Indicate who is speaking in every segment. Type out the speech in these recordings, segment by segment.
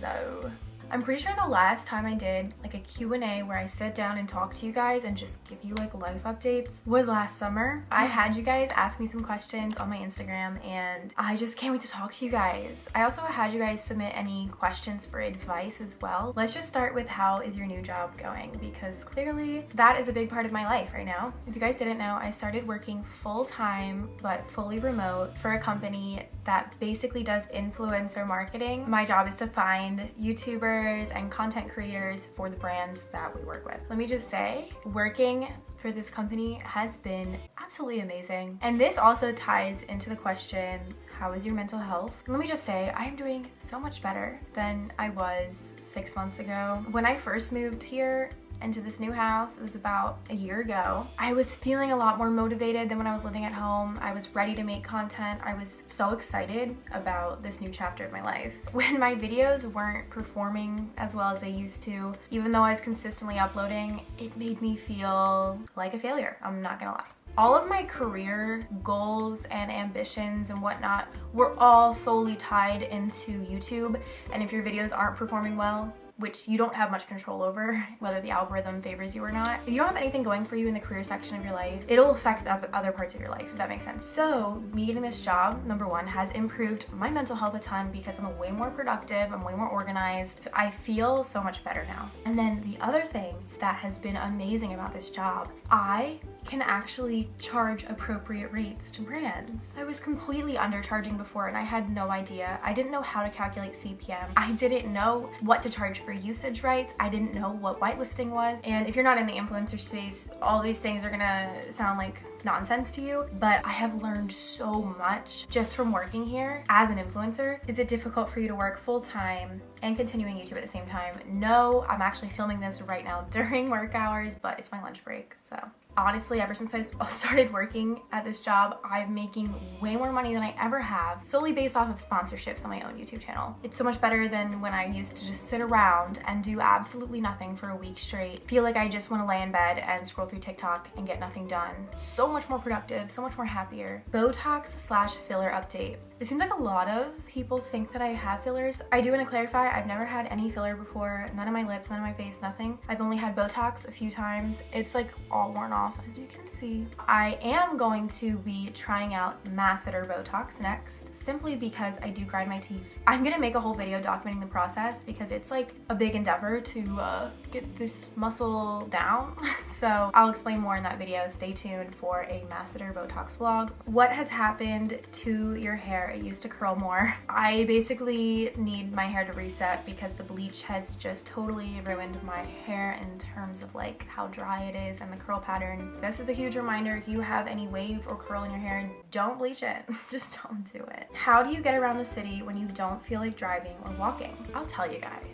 Speaker 1: though. I'm pretty sure the last time I did like a Q&A where I sit down and talk to you guys and just give you like life updates was last summer. I had you guys ask me some questions on my Instagram and I just can't wait to talk to you guys. I also had you guys submit any questions for advice as well. Let's just start with how is your new job going, because clearly that is a big part of my life right now. If you guys didn't know, I started working full-time but fully remote for a company that basically does influencer marketing. My job is to find YouTubers and content creators for the brands that we work with. Let me just say, working for this company has been absolutely amazing. And this also ties into the question, how is your mental health? Let me just say, I am doing so much better than I was 6 months ago. When I first moved here into this new house, it was about a year ago, I was feeling a lot more motivated than when I was living at home. I was ready to make content. I was so excited about this new chapter of my life. When my videos weren't performing as well as they used to, even though I was consistently uploading, it made me feel like a failure. I'm not gonna lie. All of my career goals and ambitions and whatnot were all solely tied into YouTube. And if your videos aren't performing well, which you don't have much control over, whether the algorithm favors you or not. If you don't have anything going for you in the career section of your life, it'll affect other parts of your life, if that makes sense. So me getting this job, number one, has improved my mental health a ton because I'm way more productive, I'm way more organized. I feel so much better now. And then the other thing that has been amazing about this job, I can actually charge appropriate rates to brands. I was completely undercharging before and I had no idea. I didn't know how to calculate CPM. I didn't know what to charge for usage rights. I didn't know what whitelisting was. And if you're not in the influencer space, all these things are gonna sound like nonsense to you, but I have learned so much just from working here as an influencer. Is it difficult for you to work full-time and continuing YouTube at the same time? No, I'm actually filming this right now during work hours, but it's my lunch break, so. Honestly, ever since I started working at this job, I'm making way more money than I ever have, solely based off of sponsorships on my own YouTube channel. It's so much better than when I used to just sit around and do absolutely nothing for a week straight. Feel like I just want to lay in bed and scroll through TikTok and get nothing done. So much more productive, so much more happier. Botox/filler update. It seems like a lot of people think that I have fillers. I do want to clarify, I've never had any filler before. None on my lips, none on my face, nothing. I've only had Botox a few times. It's like all worn off, as you can see. I am going to be trying out masseter Botox next, simply because I do grind my teeth. I'm gonna make a whole video documenting the process because it's like a big endeavor to get this muscle down. So I'll explain more in that video. Stay tuned for a masseter Botox vlog. What has happened to your hair? It used to curl more. I basically need my hair to reset because the bleach has just totally ruined my hair in terms of like how dry it is and the curl pattern. This is a huge reminder, if you have any wave or curl in your hair, don't bleach it. Just don't do it. How do you get around the city when you don't feel like driving or walking? I'll tell you guys.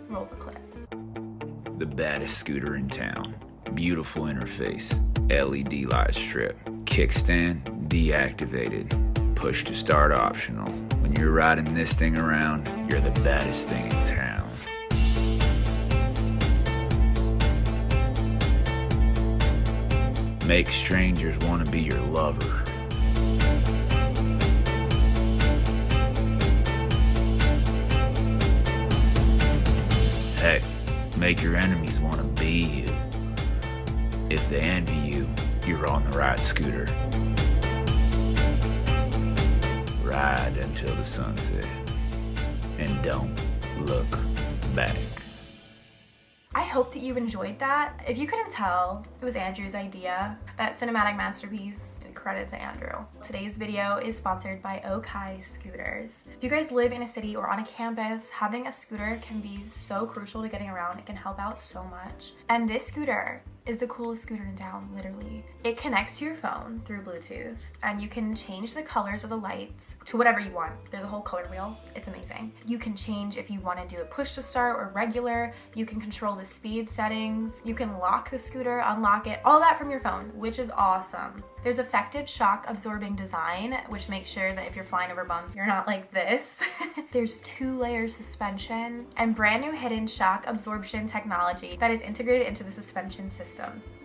Speaker 1: Roll the clip.
Speaker 2: The baddest scooter in town. Beautiful interface. LED light strip. Kickstand deactivated. Push to start optional. When you're riding this thing around, you're the baddest thing in town. Make strangers want to be your lover. Heck, make your enemies want to be you. If they envy you, you're on the right scooter. Ride until the sunset, and don't look back.
Speaker 1: I hope that you enjoyed that. If you couldn't tell, it was Andrew's idea. That cinematic masterpiece, credit to Andrew. Today's video is sponsored by Okai Scooters. If you guys live in a city or on a campus, having a scooter can be so crucial to getting around. It can help out so much. And this scooter is the coolest scooter in town, literally. It connects to your phone through Bluetooth, and you can change the colors of the lights to whatever you want. There's a whole color wheel. It's amazing. You can change if you want to do a push to start or regular. You can control the speed settings. You can lock the scooter, unlock it, all that from your phone, which is awesome. There's effective shock absorbing design, which makes sure that if you're flying over bumps, you're not like this. There's 2-layer suspension and brand new hidden shock absorption technology that is integrated into the suspension system.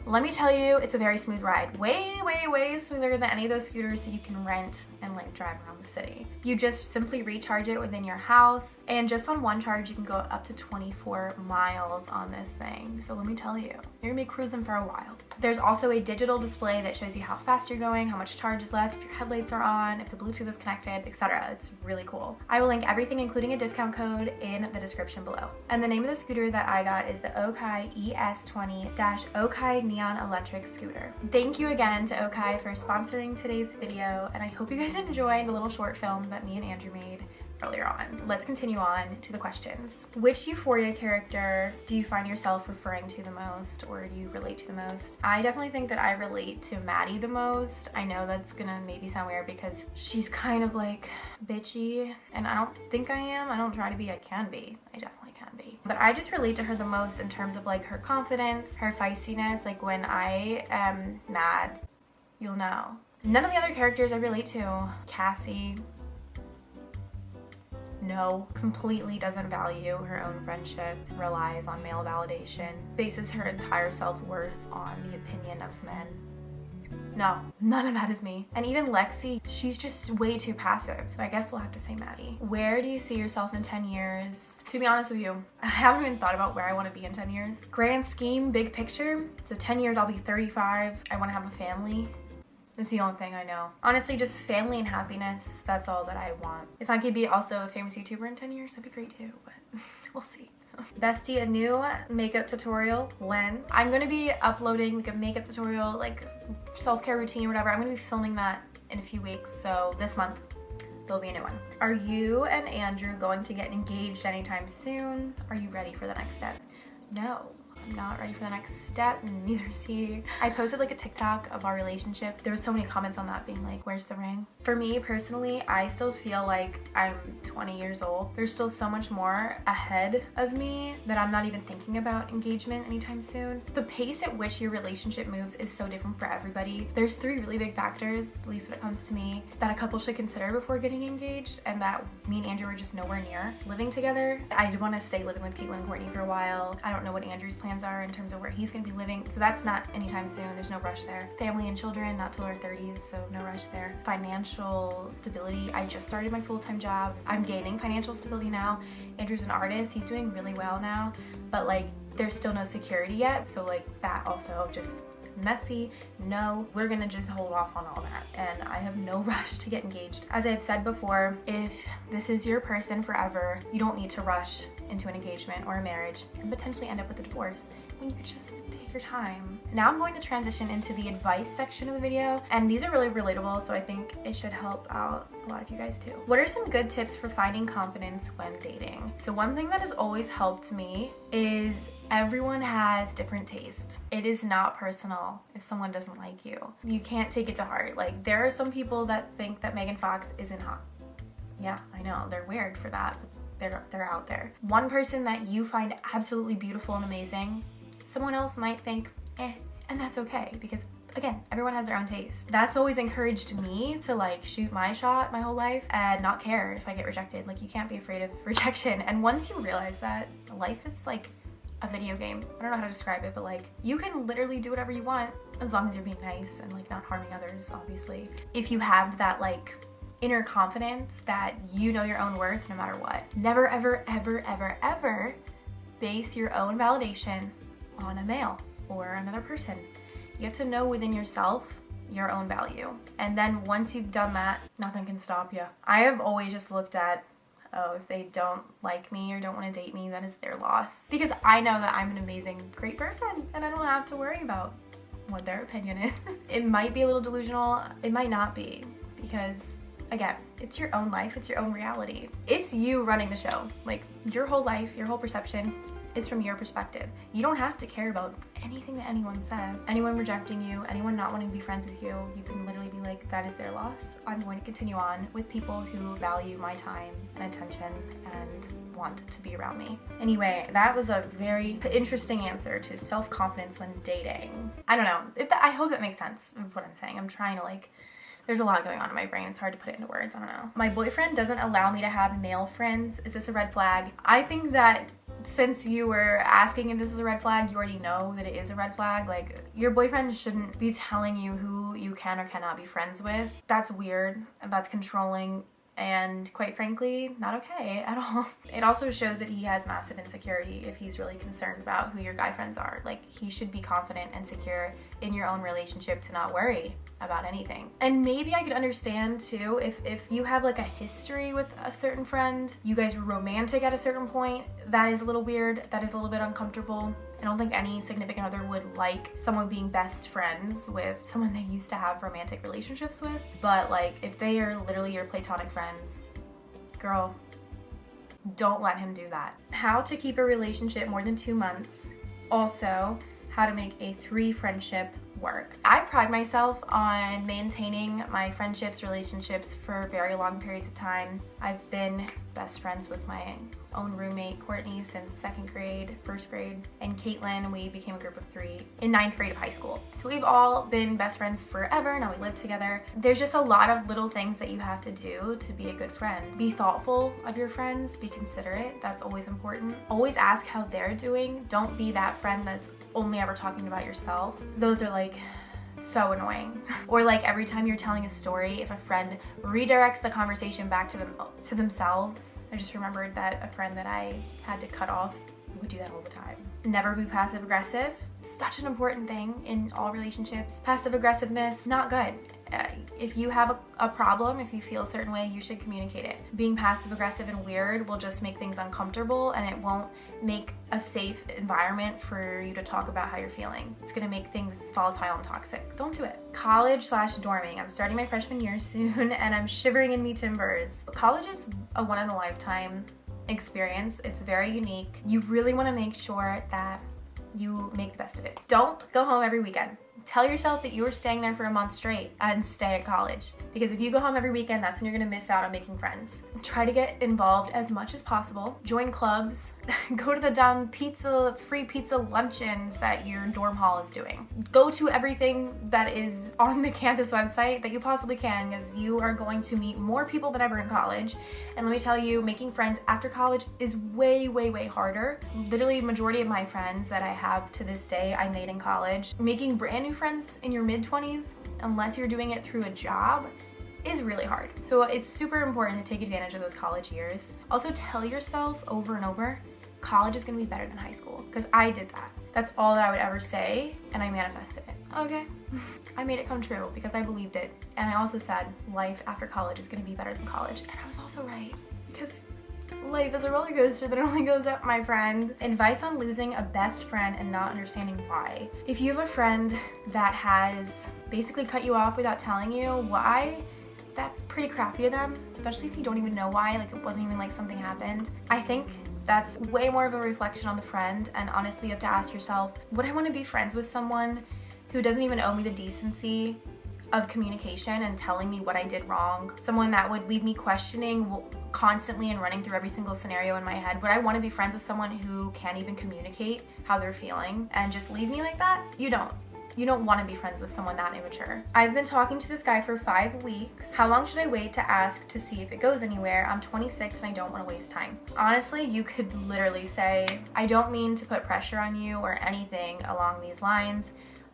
Speaker 1: Let me tell you, it's a very smooth ride. Way, way, way smoother than any of those scooters that you can rent and like drive around the city. You just simply recharge it within your house, and just on one charge, you can go up to 24 miles on this thing. So let me tell you, you're gonna be cruising for a while. There's also a digital display that shows you how fast you're going, how much charge is left, if your headlights are on, if the Bluetooth is connected, etc. It's really cool. I will link everything, including a discount code, in the description below. And the name of the scooter that I got is the Okai ES20-Okai Neon Electric Scooter. Thank you again to Okai for sponsoring today's video, and I hope you guys enjoyed the little short film that me and Andrew made earlier on. Let's continue on to the questions. Which Euphoria character do you find yourself referring to the most, or do you relate to the most? I definitely think that I relate to Maddie the most. I know that's gonna maybe sound weird because she's kind of like bitchy, and I don't think I am. I don't try to be. I can be. I definitely can be. But I just relate to her the most in terms of like her confidence, her feistiness. Like when I am mad, you'll know. None of the other characters I relate to. Cassie, no, completely doesn't value her own friendships, relies on male validation, bases her entire self-worth on the opinion of men. No, none of that is me. And even Lexi, she's just way too passive. So I guess we'll have to say Maddie. Where do you see yourself in 10 years? To be honest with you, I haven't even thought about where I want to be in 10 years. Grand scheme, big picture. So 10 years, I'll be 35. I want to have a family. That's the only thing I know. Honestly, just family and happiness, that's all that I want. If I could be also a famous YouTuber in 10 years, that'd be great too, but we'll see. Bestie, a new makeup tutorial. When? I'm gonna be uploading like a makeup tutorial, like self-care routine or whatever. I'm gonna be filming that in a few weeks, so this month there'll be a new one. Are you and Andrew going to get engaged anytime soon? Are you ready for the next step? No. I'm not ready for the next step, and neither is he. I posted like a TikTok of our relationship. There was so many comments on that being like, where's the ring? For me personally, I still feel like I'm 20 years old. There's still so much more ahead of me that I'm not even thinking about engagement anytime soon. The pace at which your relationship moves is so different for everybody. There's 3 really big factors, at least when it comes to me, that a couple should consider before getting engaged, and that me and Andrew are just nowhere near. Living together, I want to stay living with Caitlin and Courtney for a while. I don't know what Andrew's plans are in terms of where he's going to be living, so that's not anytime soon. There's no rush there. Family and children, not till our 30s, so no rush there. Financial stability, I just started my full-time job. I'm gaining financial stability now. Andrew's an artist, he's doing really well now, but like there's still no security yet, so like that also just messy. No, we're gonna just hold off on all that, and I have no rush to get engaged. As I've said before, if this is your person forever, you don't need to rush into an engagement or a marriage and potentially end up with a divorce when you could just take your time. Now I'm going to transition into the advice section of the video, and these are really relatable, so I think it should help out a lot of you guys too. What are some good tips for finding confidence when dating? So one thing that has always helped me is everyone has different taste. It is not personal if someone doesn't like you. You can't take it to heart. Like, there are some people that think that Megan Fox isn't hot. Yeah, I know, they're weird for that, but they're out there. One person that you find absolutely beautiful and amazing, someone else might think, and that's okay, because again, everyone has their own taste. That's always encouraged me to like shoot my shot my whole life and not care if I get rejected. Like, you can't be afraid of rejection. And once you realize that, life is like a video game. I don't know how to describe it, but like you can literally do whatever you want as long as you're being nice and like not harming others, obviously. If you have that like inner confidence that you know your own worth no matter what. Never, ever, ever, ever, ever base your own validation on a male or another person. You have to know within yourself your own value. And then once you've done that, nothing can stop you. I have always just looked at, oh, if they don't like me or don't want to date me, that is their loss. Because I know that I'm an amazing, great person, and I don't have to worry about what their opinion is. It might be a little delusional, it might not be, because again, it's your own life, it's your own reality. It's you running the show. Like, your whole life, your whole perception is from your perspective. You don't have to care about anything that anyone says. Anyone rejecting you, anyone not wanting to be friends with you, you can literally be like, that is their loss. I'm going to continue on with people who value my time and attention and want to be around me. Anyway, that was a very interesting answer to self-confidence when dating. I don't know. I hope that makes sense of what I'm saying. I'm trying to like, there's a lot going on in my brain. It's hard to put it into words. I don't know. My boyfriend doesn't allow me to have male friends. Is this a red flag? I think that since you were asking if this is a red flag, you already know that it is a red flag. Like, your boyfriend shouldn't be telling you who you can or cannot be friends with. That's weird, and that's controlling, and quite frankly, not okay at all. It also shows that he has massive insecurity if he's really concerned about who your guy friends are. Like, he should be confident and secure in your own relationship to not worry about anything. And maybe I could understand too if you have like a history with a certain friend, you guys were romantic at a certain point, that is a little weird, that is a little bit uncomfortable. I don't think any significant other would like someone being best friends with someone they used to have romantic relationships with. But like, if they are literally your platonic friends, girl, don't let him do that. How to keep a relationship more than 2 months. Also, how to make a 3 friendship work. I pride myself on maintaining my friendships, relationships for very long periods of time. I've been best friends with my own roommate, Courtney, since 2nd grade, 1st grade, and Caitlin, we became a group of 3 in 9th grade of high school. So we've all been best friends forever, now we live together. There's just a lot of little things that you have to do to be a good friend. Be thoughtful of your friends, be considerate, that's always important. Always ask how they're doing. Don't be that friend that's only ever talking about yourself. Those are like so annoying. Or like every time you're telling a story, if a friend redirects the conversation back to themselves. I just remembered that a friend that I had to cut off would do that all the time. Never be passive aggressive. Such an important thing in all relationships. Passive aggressiveness, not good. If you have a problem, if you feel a certain way, you should communicate it. Being passive aggressive and weird will just make things uncomfortable, and it won't make a safe environment for you to talk about how you're feeling. It's gonna make things volatile and toxic. Don't do it. College/dorming. I'm starting my freshman year soon and I'm shivering in me timbers. College is a one-in-a-lifetime experience. It's very unique. You really wanna make sure that you make the best of it. Don't go home every weekend. Tell yourself that you are staying there for a month straight and stay at college. Because if you go home every weekend, that's when you're gonna miss out on making friends. Try to get involved as much as possible. Join clubs. Go to the dumb free pizza luncheons that your dorm hall is doing. Go to everything that is on the campus website that you possibly can, because you are going to meet more people than ever in college. And let me tell you, making friends after college is way, way, way harder. Literally, majority of my friends that I have to this day, I made in college. Making brand new friends in your mid-20s, unless you're doing it through a job, is really hard. So it's super important to take advantage of those college years. Also, tell yourself over and over, college is gonna be better than high school, because I did that. That's all that I would ever say, and I manifested it. Okay. I made it come true because I believed it. And I also said life after college is gonna be better than college. And I was also right, because life is a roller coaster that only goes up, my friend. Advice on losing a best friend and not understanding why. If you have a friend that has basically cut you off without telling you why, that's pretty crappy of them, especially if you don't even know why, like it wasn't even like something happened. I think that's way more of a reflection on the friend, and honestly you have to ask yourself, would I want to be friends with someone who doesn't even owe me the decency of communication and telling me what I did wrong? Someone that would leave me questioning constantly and running through every single scenario in my head. Would I want to be friends with someone who can't even communicate how they're feeling and just leave me like that? You don't. You don't want to be friends with someone that immature. I've been talking to this guy for 5 weeks. How long should I wait to ask to see if it goes anywhere? I'm 26 and I don't want to waste time. Honestly, you could literally say, I don't mean to put pressure on you or anything along these lines,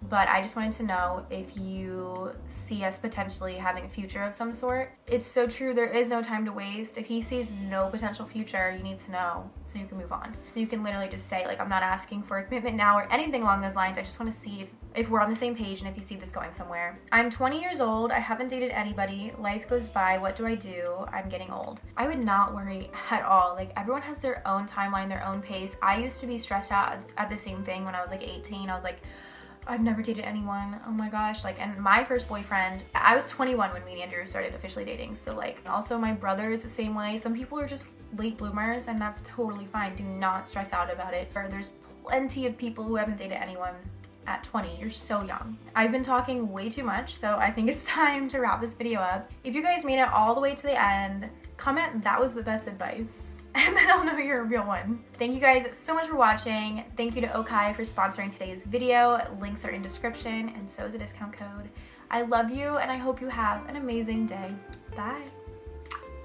Speaker 1: but I just wanted to know if you see us potentially having a future of some sort. It's so true, there is no time to waste. If he sees no potential future, you need to know so you can move on. So you can literally just say, like, I'm not asking for a commitment now or anything along those lines. I just want to see if we're on the same page and if you see this going somewhere. I'm 20 years old. I haven't dated anybody. Life goes by. What do I do? I'm getting old. I would not worry at all. Like, everyone has their own timeline, their own pace. I used to be stressed out at the same thing when I was like 18. I was like, I've never dated anyone. Oh my gosh. Like, and my first boyfriend, I was 21 when me and Andrew started officially dating. So like, also my brother is the same way. Some people are just late bloomers and that's totally fine. Do not stress out about it. There's plenty of people who haven't dated anyone at 20. You're so young. I've been talking way too much, so I think it's time to wrap this video up. If you guys made it all the way to the end, comment that was the best advice, and then I'll know you're a real one. Thank you guys so much for watching. Thank you to Okai for sponsoring today's video. Links are in description, and so is a discount code. I love you, and I hope you have an amazing day. Bye.